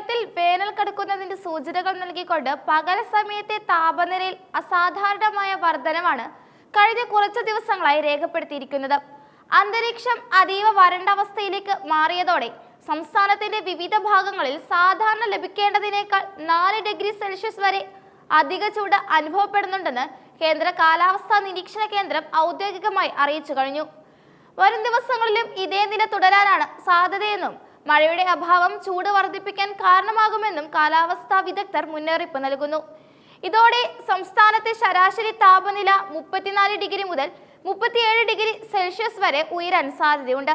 കേരളത്തിൽ വേനൽ കടുക്കുന്നതിന്റെ സൂചനകൾ നൽകിക്കൊണ്ട് പകൽ സമയത്തെ താപനിലയിൽ അസാധാരണമായ വർധനവാണ് കഴിഞ്ഞ കുറച്ചു ദിവസങ്ങളായി രേഖപ്പെടുത്തിയിരിക്കുന്നത്. അന്തരീക്ഷം അതീവ വരണ്ട അവസ്ഥയിലേക്ക് മാറിയതോടെ സംസ്ഥാനത്തിന്റെ വിവിധ ഭാഗങ്ങളിൽ സാധാരണ ലഭിക്കേണ്ടതിനേക്കാൾ 4 ഡിഗ്രി സെൽഷ്യസ് വരെ അധിക ചൂട് അനുഭവപ്പെടുന്നുണ്ടെന്ന് കേന്ദ്ര കാലാവസ്ഥാ നിരീക്ഷണ കേന്ദ്രം ഔദ്യോഗികമായി അറിയിച്ചു കഴിഞ്ഞു. വരും ദിവസങ്ങളിലും ഇതേ നില തുടരാനാണ് സാധ്യതയെന്നും മഴയുടെ അഭാവം ചൂട് വർദ്ധിപ്പിക്കാൻ കാരണമാകുമെന്നും കാലാവസ്ഥാ വിദഗ്ധർ മുന്നറിയിപ്പ് നൽകുന്നു. ഇതോടെ സംസ്ഥാനത്തെ ശരാശരി താപനില 34 ഡിഗ്രി മുതൽ 37 ഡിഗ്രി സെൽഷ്യസ് വരെ ഉയരാൻ സാധ്യതയുണ്ട്.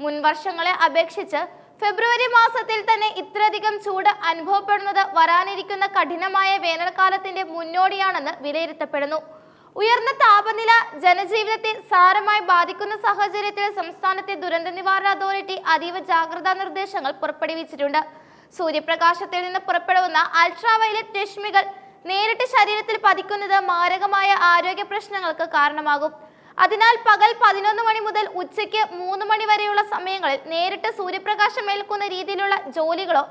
മുൻ വർഷങ്ങളെ അപേക്ഷിച്ച് ഫെബ്രുവരി മാസത്തിൽ തന്നെ ഇത്രയധികം ചൂട് അനുഭവപ്പെടുന്നത് വരാനിരിക്കുന്ന കഠിനമായ വേനൽക്കാലത്തിന്റെ മുന്നോടിയാണെന്ന് വിലയിരുത്തപ്പെടുന്നു. ഉയർന്ന താപനില ജനജീവിതത്തെ സാരമായി ബാധിക്കുന്ന സാഹചര്യത്തിൽ സംസ്ഥാനത്തെ ദുരന്ത നിവാരണ അതോറിറ്റി അതീവ ജാഗ്രതാ നിർദ്ദേശങ്ങൾ പുറപ്പെടുവിച്ചിട്ടുണ്ട്. സൂര്യപ്രകാശത്തിൽ നിന്ന് പുറപ്പെടുന്ന അൾട്രാവയലറ്റ് രശ്മികൾ നേരിട്ട് ശരീരത്തിൽ പതിക്കുന്നത് മാരകമായ ആരോഗ്യ പ്രശ്നങ്ങൾക്ക് കാരണമാകും. അതിനാൽ പകൽ 11 മണി മുതൽ ഉച്ചയ്ക്ക് 3 മണി വരെയുള്ള സമയങ്ങളിൽ നേരിട്ട് സൂര്യപ്രകാശം ഏൽക്കുന്ന രീതിയിലുള്ള ജോലികളോ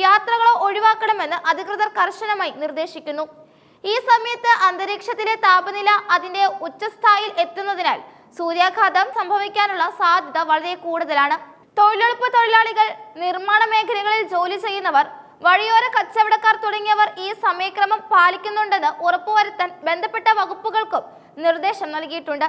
യാത്രകളോ ഒഴിവാക്കണമെന്ന് അധികൃതർ കർശനമായി നിർദ്ദേശിക്കുന്നു. ഈ സമയത്ത് അന്തരീക്ഷത്തിലെ താപനില അതിന്റെ ഉച്ചസ്ഥായിയിൽ എത്തുന്നതിനാൽ സൂര്യാഘാതം സംഭവിക്കാനുള്ള സാധ്യത വളരെ കൂടുതലാണ്. തൊഴിലുറപ്പ് തൊഴിലാളികൾ, നിർമ്മാണ മേഖലകളിൽ ജോലി ചെയ്യുന്നവർ, വഴിയോര കച്ചവടക്കാർ തുടങ്ങിയവർ ഈ സമയക്രമം പാലിക്കുന്നുണ്ടെന്ന് ഉറപ്പുവരുത്താൻ ബന്ധപ്പെട്ട വകുപ്പുകൾക്കും നിർദ്ദേശം നൽകിയിട്ടുണ്ട്.